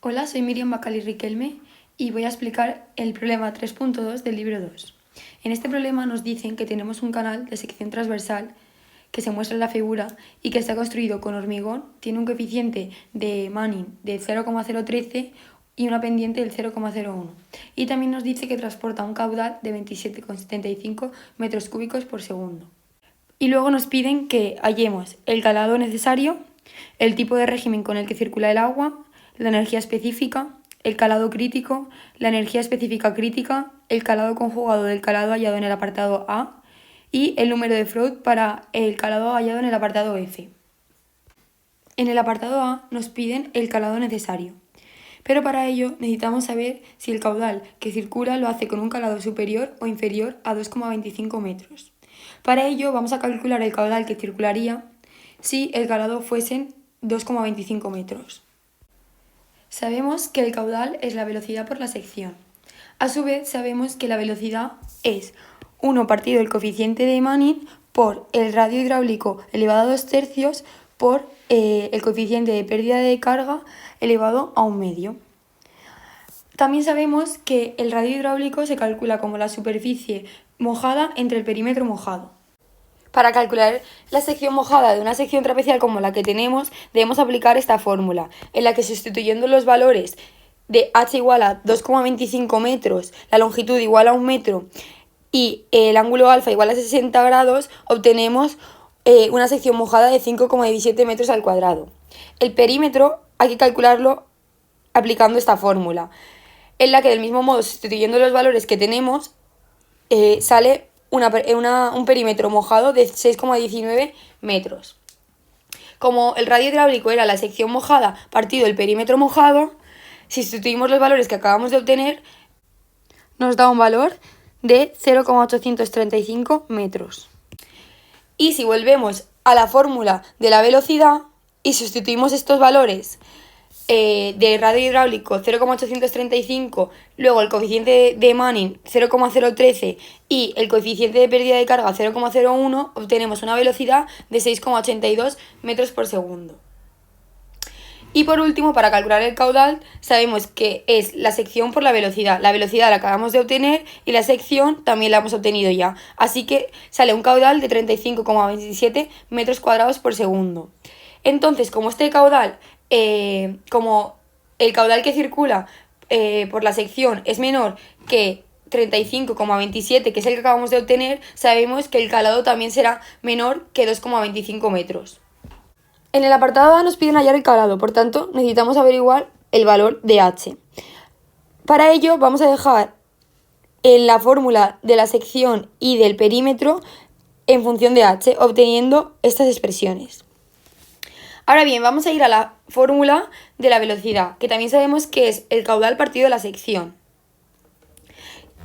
Hola, soy Miriam Bacali Riquelme y voy a explicar el problema 3.2 del libro 2. En este problema nos dicen que tenemos un canal de sección transversal que se muestra en la figura y que está construido con hormigón, tiene un coeficiente de Manning de 0,013 y una pendiente del 0,01. Y también nos dice que transporta un caudal de 27,75 metros cúbicos por segundo. Y luego nos piden que hallemos el calado necesario, el tipo de régimen con el que circula el agua, la energía específica, el calado crítico, la energía específica crítica, el calado conjugado del calado hallado en el apartado A y el número de Freud para el calado hallado en el apartado F. En el apartado A nos piden el calado necesario, pero para ello necesitamos saber si el caudal que circula lo hace con un calado superior o inferior a 2,25 metros. Para ello vamos a calcular el caudal que circularía si el calado fuesen 2,25 metros. Sabemos que el caudal es la velocidad por la sección. A su vez sabemos que la velocidad es 1 partido el coeficiente de Manning por el radio hidráulico elevado a 2 tercios por el coeficiente de pérdida de carga elevado a 1 medio. También sabemos que el radio hidráulico se calcula como la superficie mojada entre el perímetro mojado. Para calcular la sección mojada de una sección trapezial como la que tenemos, debemos aplicar esta fórmula, en la que sustituyendo los valores de h igual a 2,25 metros, la longitud igual a 1 metro y el ángulo alfa igual a 60 grados, obtenemos una sección mojada de 5,17 metros al cuadrado. El perímetro hay que calcularlo aplicando esta fórmula, en la que del mismo modo, sustituyendo los valores que tenemos, sale un perímetro mojado de 6,19 metros. Como el radio hidráulico era la sección mojada partido el perímetro mojado, si sustituimos los valores que acabamos de obtener, nos da un valor de 0,835 metros. Y si volvemos a la fórmula de la velocidad y sustituimos estos valores de radio hidráulico 0,835, luego el coeficiente de Manning 0,013 y el coeficiente de pérdida de carga 0,01, obtenemos una velocidad de 6,82 metros por segundo. Y por último, para calcular el caudal, sabemos que es la sección por la velocidad. La velocidad la acabamos de obtener y la sección también la hemos obtenido ya. Así que sale un caudal de 35,27 metros cuadrados por segundo. Entonces, como este caudal como el caudal que circula por la sección es menor que 35,27, que es el que acabamos de obtener, sabemos que el calado también será menor que 2,25 metros. En el apartado A nos piden hallar el calado, por tanto necesitamos averiguar el valor de H. Para ello vamos a dejar en la fórmula de la sección y del perímetro en función de H, obteniendo estas expresiones. Ahora bien, vamos a ir a la fórmula de la velocidad, que también sabemos que es el caudal partido de la sección.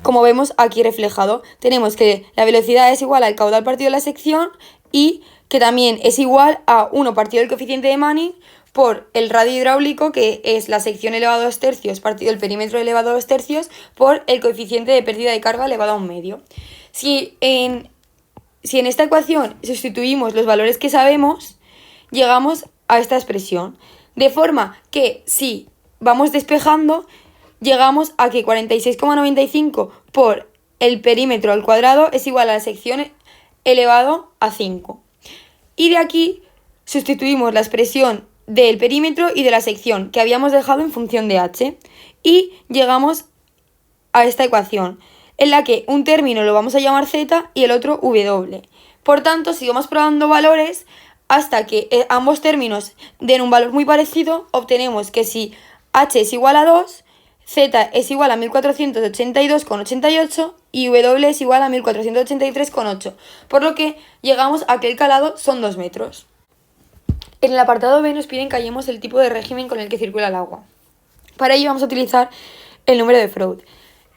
Como vemos aquí reflejado, tenemos que la velocidad es igual al caudal partido de la sección y que también es igual a 1 partido del coeficiente de Manning por el radio hidráulico, que es la sección elevado a 2 tercios partido el perímetro elevado a 2 tercios por el coeficiente de pérdida de carga elevado a 1 medio. Si en esta ecuación sustituimos los valores que sabemos, llegamos a esta expresión, de forma que si vamos despejando, llegamos a que 46,95 por el perímetro al cuadrado es igual a la sección elevado a 5. Y de aquí sustituimos la expresión del perímetro y de la sección que habíamos dejado en función de h y llegamos a esta ecuación, en la que un término lo vamos a llamar z y el otro w. Por tanto, sigamos probando valores hasta que ambos términos den un valor muy parecido. Obtenemos que si h es igual a 2, z es igual a 1482,88 y w es igual a 1483,8, por lo que llegamos a que el calado son 2 metros. En el apartado B nos piden que hallemos el tipo de régimen con el que circula el agua. Para ello vamos a utilizar el número de Freud.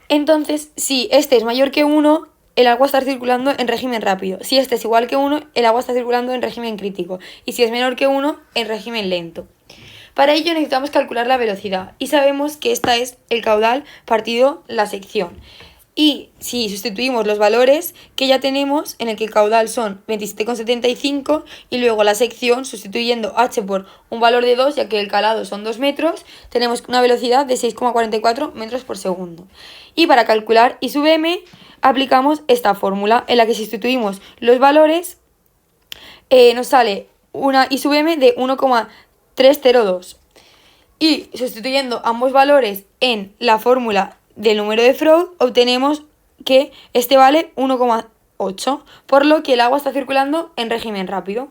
Entonces, si este es mayor que 1, el agua está circulando en régimen rápido. Si este es igual que 1, el agua está circulando en régimen crítico. Y si es menor que 1, en régimen lento. Para ello necesitamos calcular la velocidad y sabemos que esta es el caudal partido la sección. Y si sustituimos los valores que ya tenemos, en el que el caudal son 27,75 y luego la sección, sustituyendo h por un valor de 2, ya que el calado son 2 metros, tenemos una velocidad de 6,44 metros por segundo. Y para calcular I sub m aplicamos esta fórmula en la que sustituimos los valores, nos sale una I sub m de 1,302. Y sustituyendo ambos valores en la fórmula del número de Freud, obtenemos que este vale 1,8, por lo que el agua está circulando en régimen rápido.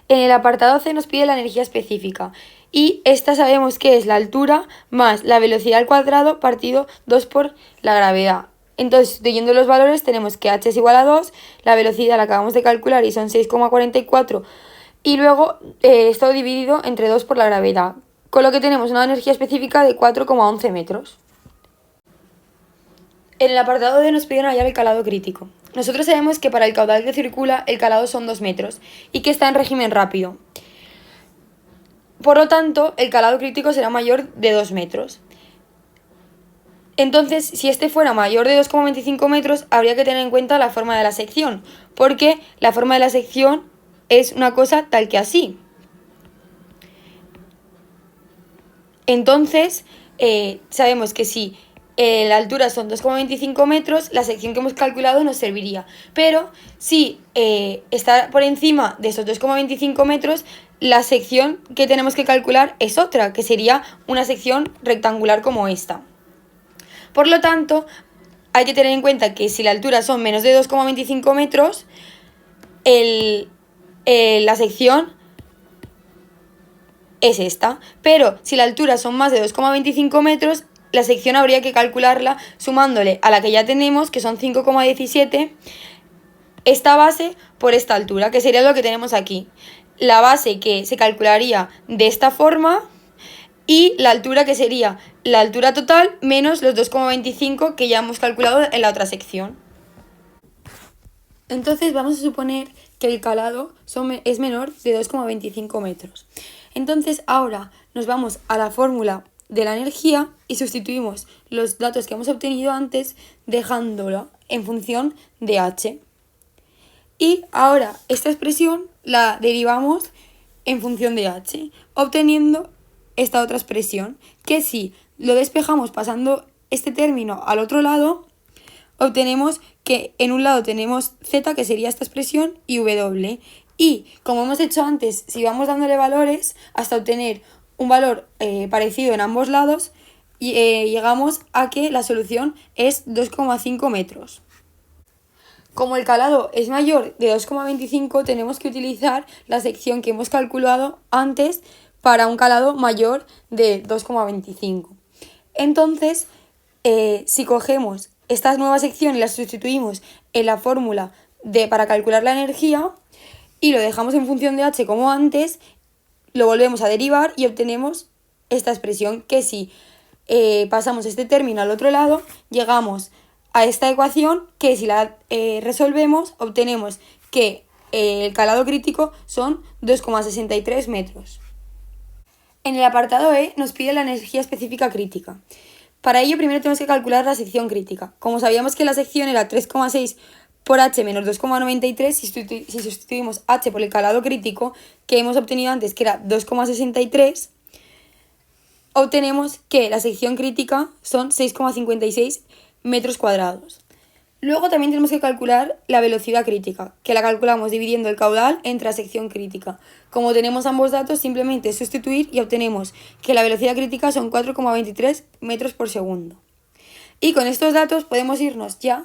En el apartado C nos pide la energía específica, y esta sabemos que es la altura más la velocidad al cuadrado partido 2 por la gravedad. Entonces, sustituyendo los valores, tenemos que h es igual a 2, la velocidad la acabamos de calcular y son 6,44, y luego esto dividido entre 2 por la gravedad, con lo que tenemos una energía específica de 4,11 metros. En el apartado D nos piden hallar el calado crítico. Nosotros sabemos que para el caudal que circula el calado son 2 metros y que está en régimen rápido. Por lo tanto, el calado crítico será mayor de 2 metros. Entonces, si este fuera mayor de 2,25 metros, habría que tener en cuenta la forma de la sección, porque la forma de la sección es una cosa tal que así. Entonces, sabemos que si la altura son 2,25 metros, la sección que hemos calculado nos serviría. Pero si está por encima de esos 2,25 metros, la sección que tenemos que calcular es otra, que sería una sección rectangular como esta. Por lo tanto, hay que tener en cuenta que si la altura son menos de 2,25 metros, la sección es esta. Pero si la altura son más de 2,25 metros, la sección habría que calcularla sumándole a la que ya tenemos, que son 5,17, esta base por esta altura, que sería lo que tenemos aquí. La base que se calcularía de esta forma y la altura que sería la altura total menos los 2,25 que ya hemos calculado en la otra sección. Entonces vamos a suponer que el calado es menor de 2,25 metros. Entonces ahora nos vamos a la fórmula de la energía y sustituimos los datos que hemos obtenido antes dejándolo en función de h. Y ahora esta expresión la derivamos en función de h, obteniendo esta otra expresión, que si lo despejamos pasando este término al otro lado, obtenemos que en un lado tenemos z, que sería esta expresión, y w. Y como hemos hecho antes, si vamos dándole valores hasta obtener un valor parecido en ambos lados, llegamos a que la solución es 2,5 metros. Como el calado es mayor de 2,25, tenemos que utilizar la sección que hemos calculado antes para un calado mayor de 2,25. Entonces, si cogemos esta nueva sección y la sustituimos en la fórmula para calcular la energía y lo dejamos en función de h como antes, lo volvemos a derivar y obtenemos esta expresión, que si pasamos este término al otro lado, llegamos a esta ecuación, que si la resolvemos, obtenemos que el calado crítico son 2,63 metros. En el apartado E nos pide la energía específica crítica. Para ello primero tenemos que calcular la sección crítica. Como sabíamos que la sección era 3,6 por h menos 2,93, si sustituimos h por el calado crítico que hemos obtenido antes, que era 2,63, obtenemos que la sección crítica son 6,56 metros cuadrados. Luego también tenemos que calcular la velocidad crítica, que la calculamos dividiendo el caudal entre la sección crítica. Como tenemos ambos datos, simplemente sustituir y obtenemos que la velocidad crítica son 4,23 metros por segundo. Y con estos datos podemos irnos ya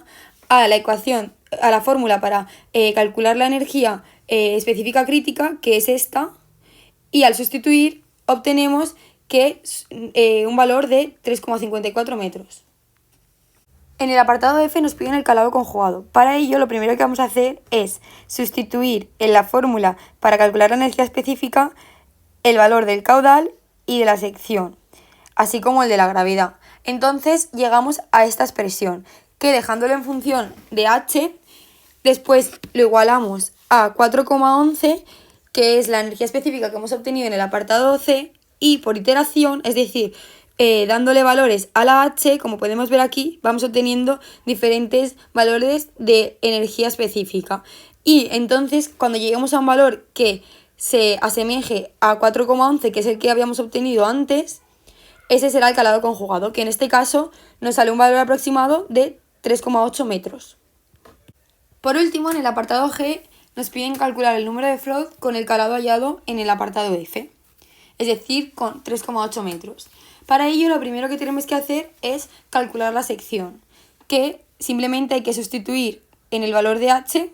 a la ecuación, a la fórmula para calcular la energía específica crítica, que es esta, y al sustituir obtenemos que un valor de 3,54 metros. En el apartado F nos piden el calado conjugado. Para ello, lo primero que vamos a hacer es sustituir en la fórmula para calcular la energía específica el valor del caudal y de la sección, así como el de la gravedad. Entonces llegamos a esta expresión, que dejándolo en función de h, después lo igualamos a 4,11, que es la energía específica que hemos obtenido en el apartado C, y por iteración, es decir, dándole valores a la H, como podemos ver aquí, vamos obteniendo diferentes valores de energía específica. Y entonces, cuando lleguemos a un valor que se asemeje a 4,11, que es el que habíamos obtenido antes, ese será el calado conjugado, que en este caso nos sale un valor aproximado de 3,8 metros. Por último, en el apartado G, nos piden calcular el número de Freud con el calado hallado en el apartado F, es decir, con 3,8 metros. Para ello, lo primero que tenemos que hacer es calcular la sección, que simplemente hay que sustituir en el valor de H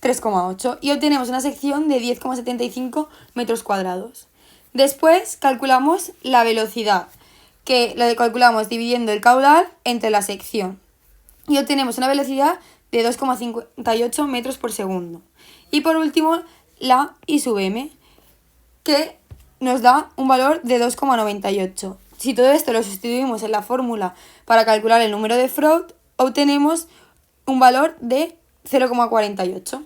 3,8 y obtenemos una sección de 10,75 metros cuadrados. Después calculamos la velocidad, que la calculamos dividiendo el caudal entre la sección y obtenemos una velocidad de 2,58 metros por segundo. Y por último, la I sub m, que nos da un valor de 2,98. Si todo esto lo sustituimos en la fórmula para calcular el número de Freud, obtenemos un valor de 0,48.